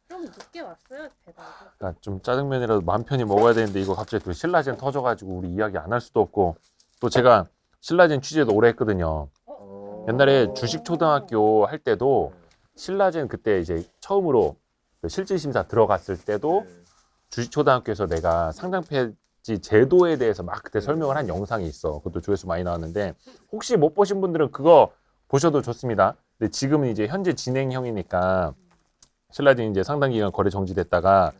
좀 늦게 왔어요 배달이. 그러니까 좀 짜장면이라도 마음 편히 먹어야 되는데 이거 갑자기 또 신라젠 터져가지고 우리 이야기 안 할 수도 없고 또 제가 신라젠 취재도 오래 했거든요. 옛날에 주식초등학교 할 때도 신라젠 그때 이제 처음으로 실질심사 들어갔을 때도 주식초등학교에서 내가 상장폐지 제도에 대해서 막 그때 설명을 한 영상이 있어. 그것도 조회수 많이 나왔는데 혹시 못 보신 분들은 그거 보셔도 좋습니다. 근데 지금은 이제 현재 진행형이니까 신라젠 이제 상당 기간 거래 정지됐다가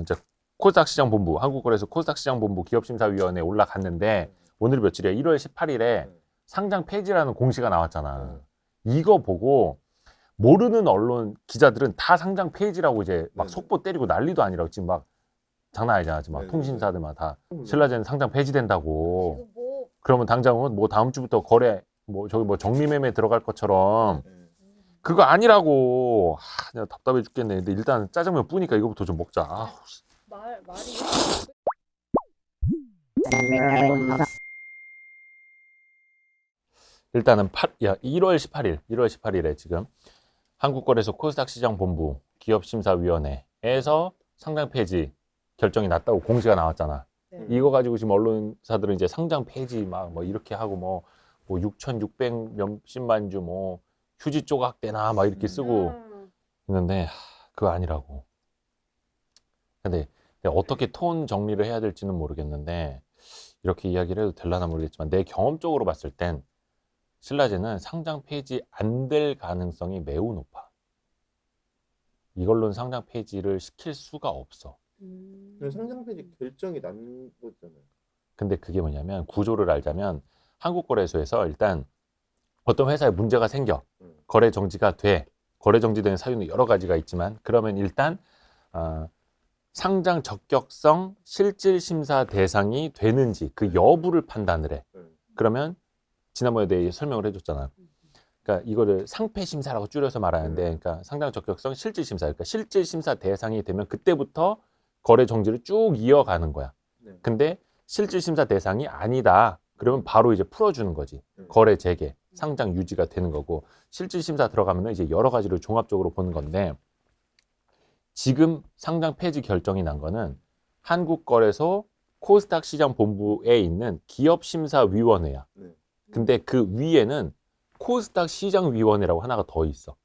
이제 코스닥 시장본부 한국거래소 코스닥 시장본부 기업심사위원회에 올라갔는데 오늘 며칠이야? 1월 18일에 상장 폐지라는 공시가 나왔잖아. 이거 보고 모르는 언론 기자들은 다 상장 폐지라고 이제 막 속보 때리고 난리도 아니라고 지금 막 장난 아니잖아. 지금 막 통신사들만 다 신라젠 상장 폐지된다고. 지금 뭐 그러면 당장은 뭐 다음 주부터 거래 뭐 저기 뭐 정리매매 들어갈 것처럼 그거 아니라고. 내가 답답해 죽겠네. 근데 일단 짜장면 뿌니까 이거부터 좀 먹자. 말이 일단은 1월 18일에 지금 한국거래소 코스닥 시장본부 기업심사위원회에서 상장 폐지 결정이 났다고 공시가 나왔잖아. 네. 이거 가지고 지금 언론사들은 이제 상장 폐지 막 뭐 이렇게 하고 뭐 6,600 몇십만 주 뭐 휴지 조각대나 막 이렇게 쓰고 있는데 그거 아니라고. 근데 어떻게 톤 정리를 해야 될지는 모르겠는데 이렇게 이야기를 해도 될라나 모르겠지만 내 경험적으로 봤을 땐 신라젠은 상장 폐지 안 될 가능성이 매우 높아. 이걸로는 상장 폐지를 시킬 수가 없어. 상장 폐지 결정이 난 거잖아요. 근데 그게 뭐냐면 구조를 알자면 한국거래소에서 일단 어떤 회사에 문제가 생겨 거래 정지가 돼. 거래 정지되는 사유는 여러 가지가 있지만 그러면 일단 상장 적격성 실질 심사 대상이 되는지 그 여부를 판단을 해. 그러면 지난번에 내가 설명을 해줬잖아. 그러니까 이거를 상패 심사라고 줄여서 말하는데, 그러니까 상장 적격성 실질 심사. 그러니까 실질 심사 대상이 되면 그때부터 거래 정지를 쭉 이어가는 거야. 근데 실질 심사 대상이 아니다. 그러면 바로 이제 풀어주는 거지. 거래 재개, 상장 유지가 되는 거고 실질 심사 들어가면 이제 여러 가지를 종합적으로 보는 건데 지금 상장 폐지 결정이 난 거는 한국거래소 코스닥 시장 본부에 있는 기업심사위원회야. 근데 그 위에는 코스닥 시장위원회라고 하나가 더 있어.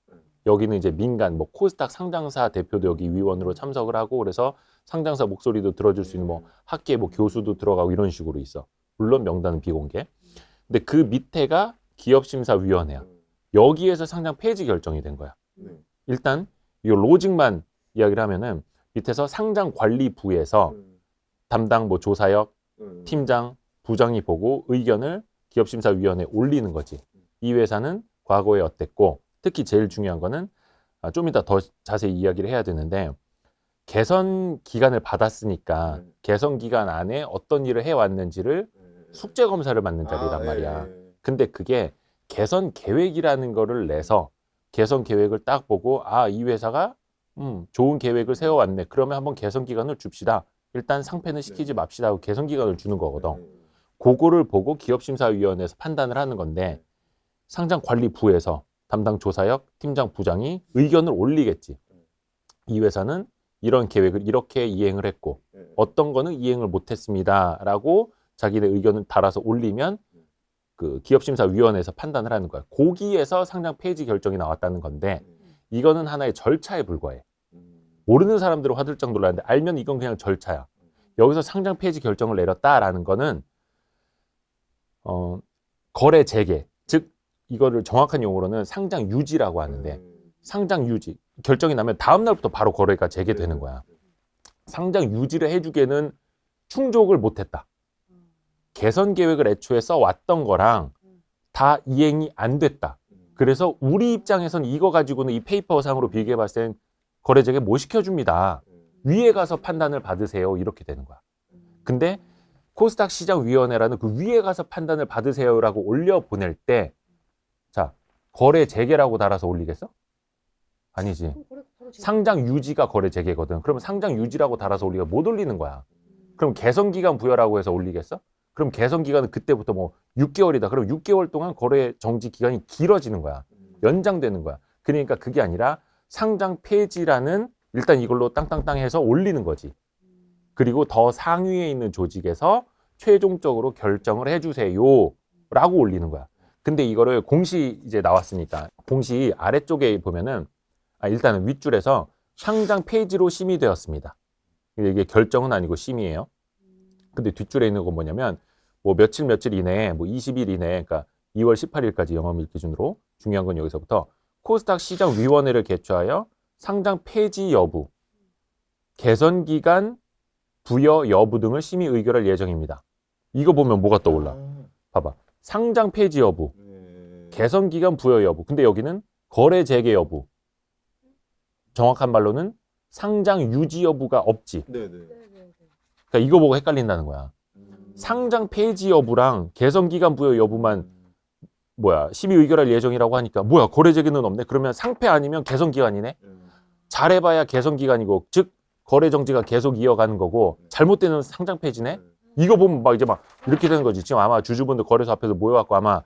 여기는 이제 민간 뭐 코스닥 상장사 대표도 여기 위원으로 참석을 하고 그래서 상장사 목소리도 들어줄 수 있는 뭐 학계 뭐 교수도 들어가고 이런 식으로 있어. 물론 명단은 비공개. 근데 그 밑에가 기업심사위원회야. 여기에서 상장 폐지 결정이 된 거야. 일단 이 로직만 이야기를 하면은 밑에서 상장관리부에서 담당 뭐 조사역, 팀장, 부장이 보고 의견을 기업심사위원회에 올리는 거지. 이 회사는 과거에 어땠고 특히 제일 중요한 거는 좀 이따 더 자세히 이야기를 해야 되는데 개선 기간을 받았으니까 개선 기간 안에 어떤 일을 해왔는지를 숙제 검사를 받는 자리란 말이야. 근데 그게 개선 계획이라는 거를 내서 개선 계획을 딱 보고 이 회사가 좋은 계획을 세워왔네. 그러면 한번 개선 기간을 줍시다. 일단 상패는 시키지 맙시다 하고 개선 기간을 주는 거거든. 그거를 보고 기업심사위원회에서 판단을 하는 건데 상장관리부에서 담당 조사역, 팀장, 부장이 의견을 올리겠지. 이 회사는 이런 계획을 이렇게 이행을 했고 어떤 거는 이행을 못했습니다 라고 자기네 의견을 달아서 올리면 그 기업심사위원회에서 판단을 하는 거야. 거기에서 상장 폐지 결정이 나왔다는 건데 이거는 하나의 절차에 불과해. 모르는 사람들은 화들짝 놀라는데 알면 이건 그냥 절차야. 여기서 상장 폐지 결정을 내렸다라는 거는 거래 재개, 즉 이거를 정확한 용어로는 상장 유지라고 하는데 상장 유지 결정이 나면 다음 날부터 바로 거래가 재개되는 거야. 상장 유지를 해주기에는 충족을 못했다. 개선 계획을 애초에 써왔던 거랑 다 이행이 안 됐다. 그래서 우리 입장에서는 이거 가지고는 이 페이퍼 상으로 비교해 봤을 땐 거래 재개 못 시켜줍니다. 위에 가서 판단을 받으세요. 이렇게 되는 거야. 근데 코스닥 시장위원회라는 그 위에 가서 판단을 받으세요라고 올려보낼 때 자, 거래 재개라고 달아서 올리겠어? 아니지. 상장 유지가 거래 재개거든. 그러면 상장 유지라고 달아서 올리가 못 올리는 거야. 그럼 개선 기간 부여라고 해서 올리겠어? 그럼 개선 기간은 그때부터 뭐 6개월이다. 그럼 6개월 동안 거래 정지 기간이 길어지는 거야. 연장되는 거야. 그러니까 그게 아니라 상장 폐지라는 일단 이걸로 땅땅땅 해서 올리는 거지. 그리고 더 상위에 있는 조직에서 최종적으로 결정을 해주세요 라고 올리는 거야. 근데 이거를 공시 이제 나왔으니까 공시 아래쪽에 보면은 일단은 윗줄에서 상장 폐지로 심의되었습니다. 이게 결정은 아니고 심의예요. 근데 뒷줄에 있는 건 뭐냐면 뭐 며칠 이내에 뭐 20일 이내에 그러니까 2월 18일까지 영업일 기준으로 중요한 건 여기서부터 코스닥 시장위원회를 개최하여 상장 폐지 여부, 개선 기간 부여 여부 등을 심의 의결할 예정입니다. 이거 보면 뭐가 떠올라? 봐봐. 상장 폐지 여부, 개선 기간 부여 여부. 근데 여기는 거래 재개 여부. 정확한 말로는 상장 유지 여부가 없지. 네네. 그러니까 이거 보고 헷갈린다는 거야. 상장 폐지 여부랑 개선 기간 부여 여부만 심의 의결할 예정이라고 하니까 거래 재개는 없네. 그러면 상폐 아니면 개선 기간이네. 잘해봐야 개선 기간이고 즉 거래 정지가 계속 이어가는 거고 잘못되는 상장 폐지네. 이거 보면 막 이렇게 되는 거지. 지금 아마 주주분들 거래소 앞에서 모여갖고 아마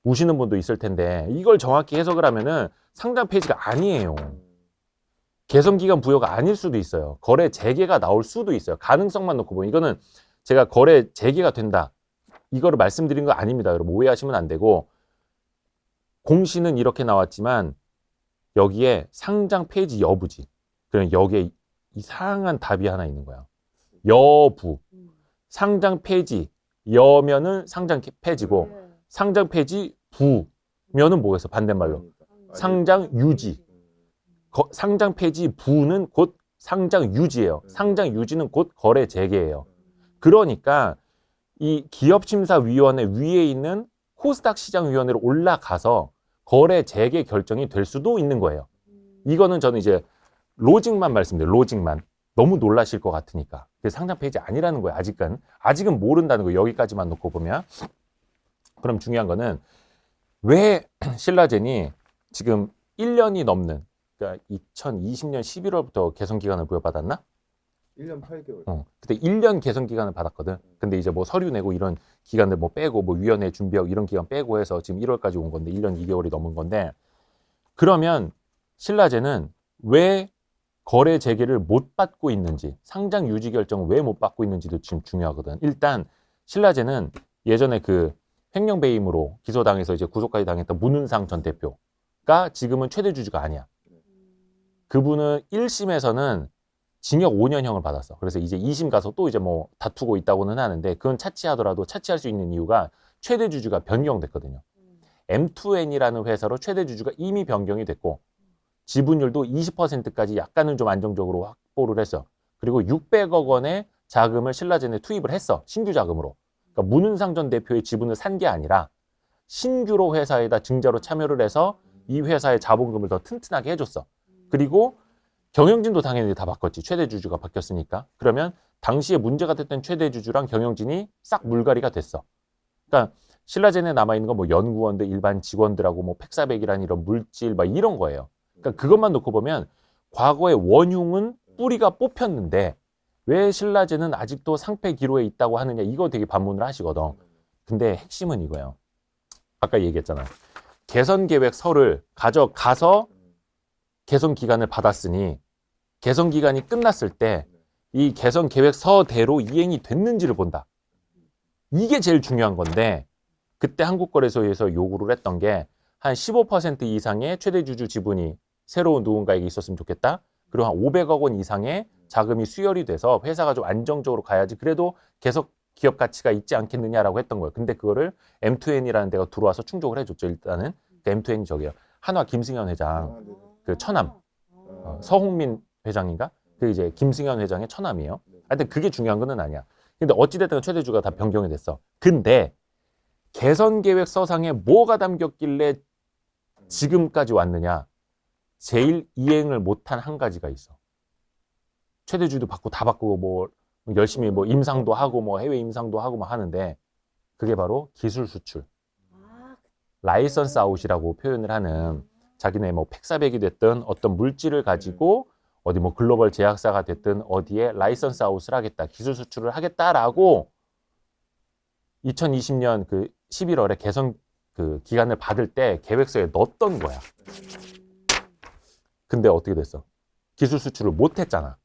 우시는 분도 있을 텐데 이걸 정확히 해석을 하면은 상장 폐지가 아니에요. 개선 기간 부여가 아닐 수도 있어요. 거래 재개가 나올 수도 있어요. 가능성만 놓고 보면 이거는 제가 거래 재개가 된다. 이거를 말씀드린 거 아닙니다. 여러분 오해하시면 안 되고 공시는 이렇게 나왔지만 여기에 상장 폐지 여부지. 그럼 여기에 이상한 답이 하나 있는 거야. 여부. 상장 폐지. 여면은 상장 폐지고 상장 폐지 부면은 뭐겠어? 반대말로. 상장 유지. 상장 폐지 부는 곧 상장 유지예요. 상장 유지는 곧 거래 재개예요. 그러니까 이 기업심사위원회 위에 있는 코스닥 시장위원회로 올라가서 거래 재개 결정이 될 수도 있는 거예요. 이거는 저는 이제 로직만 말씀드려요. 로직만. 너무 놀라실 것 같으니까. 그게 상장 폐지 아니라는 거예요. 아직은 모른다는 거예요. 여기까지만 놓고 보면. 그럼 중요한 거는 왜 신라젠이 지금 1년이 넘는 그러니까 2020년 11월부터 개선 기간을 부여받았나? 1년 8개월. 그때 1년 개선 기간을 받았거든. 근데 이제 뭐 서류 내고 이런 기간들 뭐 빼고 뭐 위원회 준비하고 이런 기간 빼고 해서 지금 1월까지 온 건데 1년 2개월이 넘은 건데 그러면 신라젠은 왜 거래 재개를 못 받고 있는지 상장 유지 결정을 왜 못 받고 있는지도 지금 중요하거든. 일단 신라젠은 예전에 그 횡령배임으로 기소당해서 이제 구속까지 당했던 문은상 전 대표가 지금은 최대 주주가 아니야. 그분은 1심에서는 징역 5년형을 받았어. 그래서 이제 2심 가서 또 이제 뭐 다투고 있다고는 하는데 그건 차치하더라도 차치할 수 있는 이유가 최대 주주가 변경됐거든요. M2N이라는 회사로 최대 주주가 이미 변경이 됐고 지분율도 20%까지 약간은 좀 안정적으로 확보를 했어. 그리고 600억 원의 자금을 신라젠에 투입을 했어. 신규 자금으로. 그러니까 문은상 전 대표의 지분을 산 게 아니라 신규로 회사에다 증자로 참여를 해서 이 회사의 자본금을 더 튼튼하게 해줬어. 그리고 경영진도 당연히 다 바꿨지. 최대 주주가 바뀌었으니까. 그러면 당시에 문제가 됐던 최대 주주랑 경영진이 싹 물갈이가 됐어. 그러니까 신라젠에 남아있는 건 뭐 연구원들, 일반 직원들하고 뭐 팩사백이라는 이런 물질 막 이런 거예요. 그러니까 그것만 놓고 보면 과거의 원흉은 뿌리가 뽑혔는데 왜 신라젠은 아직도 상폐 기로에 있다고 하느냐 이거 되게 반문을 하시거든. 근데 핵심은 이거예요. 아까 얘기했잖아. 개선 계획서를 가져가서 개선 기간을 받았으니 개선 기간이 끝났을 때 이 개선 계획서대로 이행이 됐는지를 본다. 이게 제일 중요한 건데 그때 한국거래소에서 요구를 했던 게 한 15% 이상의 최대 주주 지분이 새로운 누군가에게 있었으면 좋겠다. 그리고 한 500억 원 이상의 자금이 수혈이 돼서 회사가 좀 안정적으로 가야지 그래도 계속 기업 가치가 있지 않겠느냐라고 했던 거예요. 근데 그거를 M2N이라는 데가 들어와서 충족을 해줬죠. 일단은 그 M2N이 저기요. 한화 김승현 회장 그 처남 서홍민 회장인가? 그 이제 김승현 회장의 처남이에요. 하여튼 그게 중요한 건 아니야. 근데 어찌됐든 최대주가 다 변경이 됐어. 근데 개선 계획 서상에 뭐가 담겼길래 지금까지 왔느냐? 제일 이행을 못한 한 가지가 있어. 최대주도 받고 다 바꾸고 뭐 열심히 뭐 임상도 하고 뭐 해외 임상도 하고 막 하는데 그게 바로 기술 수출. 라이선스 아웃이라고 표현을 하는 자기네 뭐 팩사백이 됐든 어떤 물질을 가지고 어디 뭐 글로벌 제약사가 됐든 어디에 라이선스 아웃을 하겠다. 기술 수출을 하겠다라고 2020년 그 11월에 개선 그 기간을 받을 때 계획서에 넣었던 거야. 근데 어떻게 됐어? 기술 수출을 못 했잖아.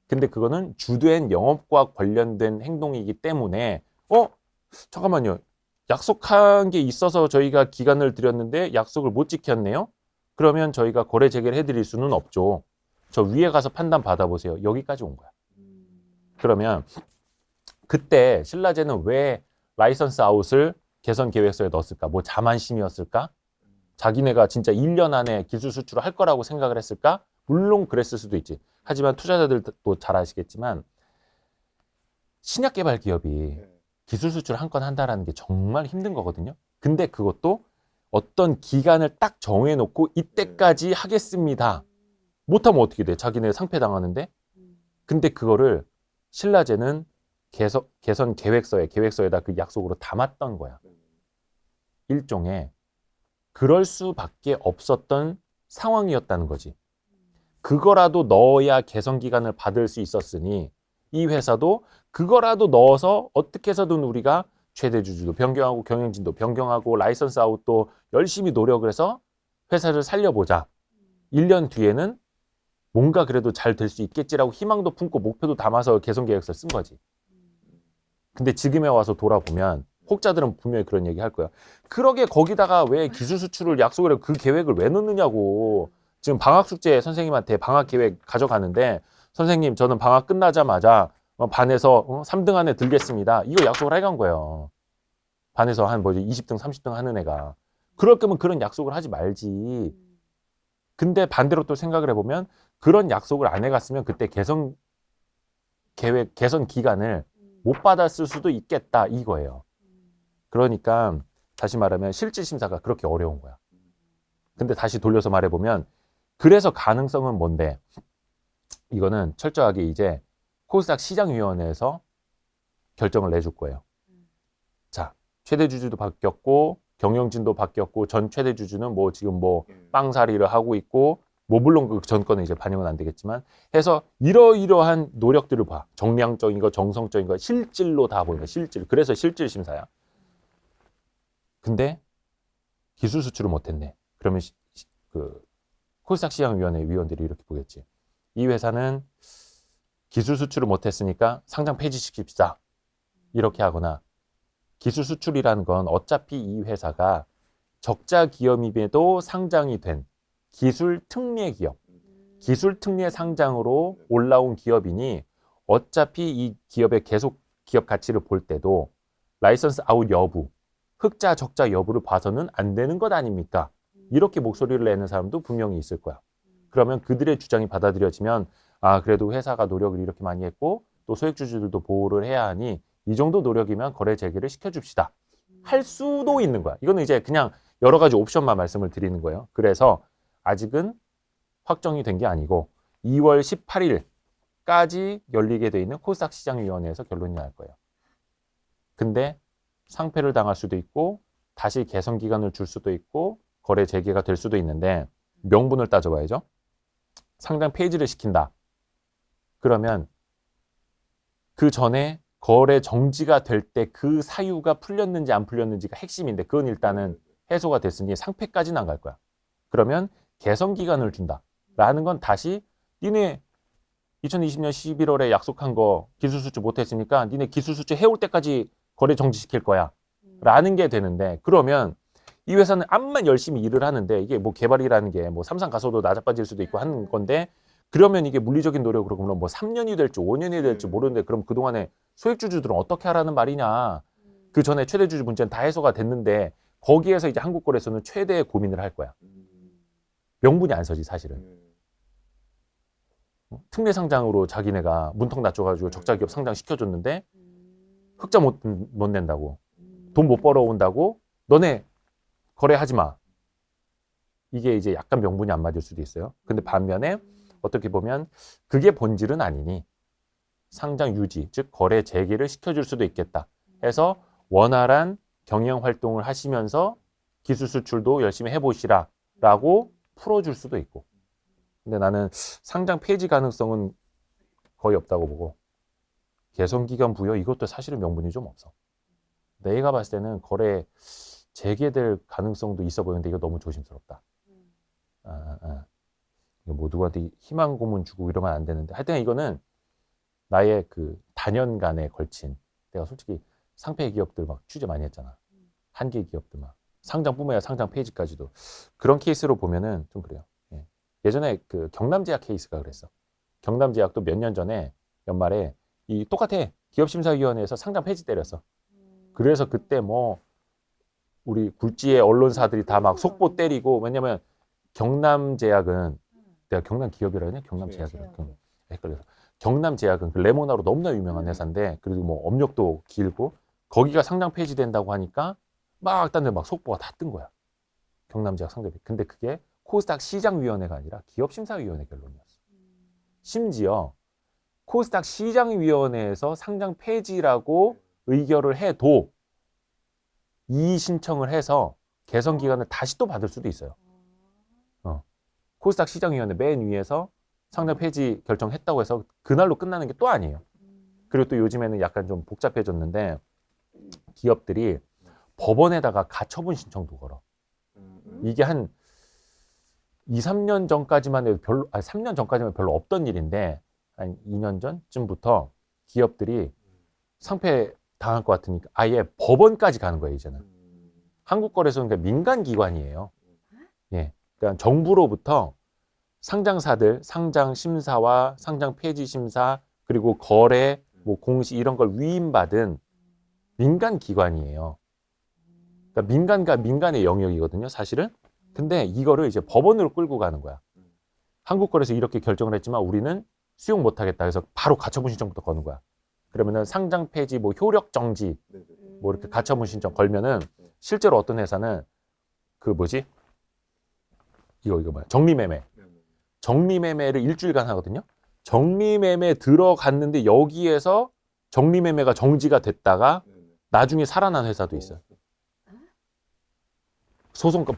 근데 그거는 주된 영업과 관련된 행동이기 때문에 잠깐만요. 약속한 게 있어서 저희가 기간을 드렸는데 약속을 못 지켰네요. 그러면 저희가 거래 재개를 해드릴 수는 없죠. 저 위에 가서 판단 받아보세요. 여기까지 온 거야. 그러면 그때 신라제는 왜 라이선스 아웃을 개선 계획서에 넣었을까? 뭐 자만심이었을까? 자기네가 진짜 1년 안에 기술 수출을 할 거라고 생각을 했을까? 물론 그랬을 수도 있지. 하지만 투자자들도 잘 아시겠지만 신약 개발 기업이 기술 수출 한 건 한다라는 게 정말 힘든 거거든요. 근데 그것도 어떤 기간을 딱 정해놓고 이때까지 하겠습니다. 못하면 어떻게 돼? 자기네 상폐 당하는데. 근데 그거를 신라제는 개선 계획서에다 그 약속으로 담았던 거야. 일종의 그럴 수밖에 없었던 상황이었다는 거지. 그거라도 넣어야 개선 기간을 받을 수 있었으니 이 회사도 그거라도 넣어서 어떻게 해서든 우리가 최대 주주도 변경하고 경영진도 변경하고 라이선스 아웃도 열심히 노력을 해서 회사를 살려보자. 1년 뒤에는 뭔가 그래도 잘 될 수 있겠지라고 희망도 품고 목표도 담아서 개선 계획서를 쓴 거지. 근데 지금에 와서 돌아보면 혹자들은 분명히 그런 얘기 할 거야. 그러게 거기다가 왜 기술 수출을 약속을 해고 그 계획을 왜 넣느냐고. 지금 방학 숙제 선생님한테 방학 계획 가져가는데 선생님 저는 방학 끝나자마자 반에서 3등 안에 들겠습니다. 이거 약속을 해간 거예요. 반에서 한 20등 30등 하는 애가. 그럴 거면 그런 약속을 하지 말지. 근데 반대로 또 생각을 해보면 그런 약속을 안 해갔으면 그때 개선 기간을 못 받았을 수도 있겠다 이거예요. 그러니까 다시 말하면 실질 심사가 그렇게 어려운 거야. 근데 다시 돌려서 말해보면 그래서 가능성은 뭔데? 이거는 철저하게 이제 코스닥 시장위원회에서 결정을 내줄 거예요. 자, 최대 주주도 바뀌었고 경영진도 바뀌었고 전 최대 주주는 뭐 지금 뭐 빵사리를 하고 있고 뭐 물론 그 전 거는 이제 반영은 안 되겠지만 해서 이러이러한 노력들을 봐. 정량적인 거, 정성적인 거, 실질로 다 보는 거야. 실질. 그래서 실질 심사야. 근데 기술 수출을 못했네. 그러면 그 코스닥 시장위원회 위원들이 이렇게 보겠지. 이 회사는 기술 수출을 못했으니까 상장 폐지시킵시다. 이렇게 하거나 기술 수출이라는 건 어차피 이 회사가 적자 기업임에도 상장이 된 기술 특례 기업, 기술 특례 상장으로 올라온 기업이니 어차피 이 기업의 계속 기업 가치를 볼 때도 라이선스 아웃 여부, 흑자 적자 여부를 봐서는 안 되는 것 아닙니까? 이렇게 목소리를 내는 사람도 분명히 있을 거야. 그러면 그들의 주장이 받아들여지면 그래도 회사가 노력을 이렇게 많이 했고 또 소액주주들도 보호를 해야 하니 이 정도 노력이면 거래 재개를 시켜줍시다. 할 수도 있는 거야. 이거는 이제 그냥 여러 가지 옵션만 말씀을 드리는 거예요. 그래서 아직은 확정이 된 게 아니고 2월 18일까지 열리게 돼 있는 코스닥 시장위원회에서 결론이 날 거예요. 근데 상폐를 당할 수도 있고 다시 개선 기간을 줄 수도 있고 거래 재개가 될 수도 있는데 명분을 따져봐야죠. 상장 폐지를 시킨다. 그러면 그 전에 거래 정지가 될 때 그 사유가 풀렸는지 안 풀렸는지가 핵심인데 그건 일단은 해소가 됐으니 상폐까지는 안 갈 거야. 그러면 개선 기간을 준다. 라는 건 다시 니네 2020년 11월에 약속한 거 기술 수출 못했으니까 니네 기술 수출 해올 때까지 거래 정지시킬 거야. 라는 게 되는데 그러면 이 회사는 암만 열심히 일을 하는데 이게 뭐 개발이라는 게 뭐 삼상 가서도 낮아빠질 수도 있고 하는 건데 그러면 이게 물리적인 노력으로 물론 뭐 3년이 될지 5년이 될지 모르는데 그럼 그동안에 소액주주들은 어떻게 하라는 말이냐. 그 전에 최대주주 문제는 다 해소가 됐는데 거기에서 이제 한국거래소는 최대의 고민을 할 거야. 명분이 안 서지 사실은. 특례 상장으로 자기네가 문턱 낮춰가지고 적자기업 상장 시켜줬는데 흑자 못 낸다고. 돈 못 벌어온다고 너네 거래하지 마. 이게 이제 약간 명분이 안 맞을 수도 있어요. 근데 반면에 어떻게 보면 그게 본질은 아니니 상장 유지, 즉 거래 재개를 시켜줄 수도 있겠다. 해서 원활한 경영 활동을 하시면서 기술 수출도 열심히 해보시라 라고 풀어줄 수도 있고. 근데 나는 상장 폐지 가능성은 거의 없다고 보고 개선기간 부여 이것도 사실은 명분이 좀 없어. 내가 봤을 때는 거래 재개될 가능성도 있어 보이는데 이거 너무 조심스럽다. 뭐 누구한테 희망 고문 주고 이러면 안 되는데 하여튼 이거는 나의 그 다년간에 걸친 내가 솔직히 상폐 기업들 막 취재 많이 했잖아. 한계 기업들 막 상장뿐만 아니라 상장 폐지까지도 그런 케이스로 보면은 좀 그래요. 예. 예전에 그 경남제약 케이스가 그랬어. 경남제약도 몇 년 전에 연말에 이 똑같아 기업심사위원회에서 상장 폐지 때렸어. 그래서 그때 뭐 우리 굴지의 언론사들이 다 막 속보 때리고 왜냐면 경남제약은 내가 경남기업이라 했냐? 경남제약이라 제약. 헷갈려서 경남제약은 그 레모나로 너무나 유명한 회사인데 그리고 뭐 업력도 길고 거기가 상장 폐지된다고 하니까 막 딴 데 막 속보가 다 뜬 거야. 경남제약 상장 폐지. 근데 그게 코스닥 시장위원회가 아니라 기업심사위원회 결론이었어. 심지어 코스닥 시장위원회에서 상장 폐지라고 의결을 해도 이의 신청을 해서 개선 기간을 다시 또 받을 수도 있어요. 코스닥 시장위원회 맨 위에서 상장 폐지 결정했다고 해서 그날로 끝나는 게 또 아니에요. 그리고 또 요즘에는 약간 좀 복잡해졌는데 기업들이 법원에다가 가처분 신청도 걸어. 이게 한 2, 3년 전까지만 해도 3년 전까지만 별로 없던 일인데 한 2년 전쯤부터 기업들이 상폐 당할 것 같으니까 아예 법원까지 가는 거예요, 이제는. 한국거래소는 그러니까 민간기관이에요. 예. 그러니까 정부로부터 상장사들, 상장 심사와 상장 폐지 심사, 그리고 거래, 뭐 공시 이런 걸 위임받은 민간기관이에요. 그러니까 민간과 민간의 영역이거든요, 사실은. 근데 이거를 이제 법원으로 끌고 가는 거야. 한국거래소 이렇게 결정을 했지만 우리는 수용 못하겠다. 그래서 바로 가처분 신청부터 거는 거야. 그러면은 상장 폐지, 뭐 효력 정지, 뭐 이렇게 가처분 신청 걸면은 실제로 어떤 회사는 그 뭐지? 이거 뭐야? 정리매매를 일주일간 하거든요. 정리매매 들어갔는데 여기에서 정리매매가 정지가 됐다가 나중에 살아난 회사도 있어요.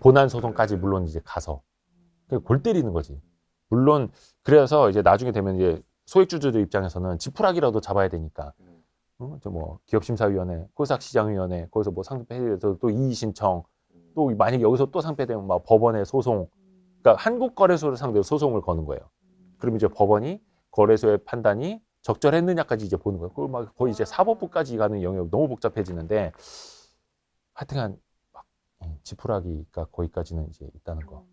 본안 소송까지 물론 이제 가서 골 때리는 거지. 물론 그래서 이제 나중에 되면 이제 소액주주들 입장에서는 지푸라기라도 잡아야 되니까. 뭐 기업심사위원회, 코스닥시장위원회, 거기서 뭐 상폐에서 또 이의 신청, 또 만약 여기서 또 상폐되면 막 법원에 소송. 그러니까 한국거래소를 상대로 소송을 거는 거예요. 그럼 이제 법원이 거래소의 판단이 적절했느냐까지 이제 보는 거예요. 그걸 막 거의 이제 사법부까지 가는 영역 너무 복잡해지는데 하여튼간 막 지푸라기가 거기까지는 이제 있다는 거.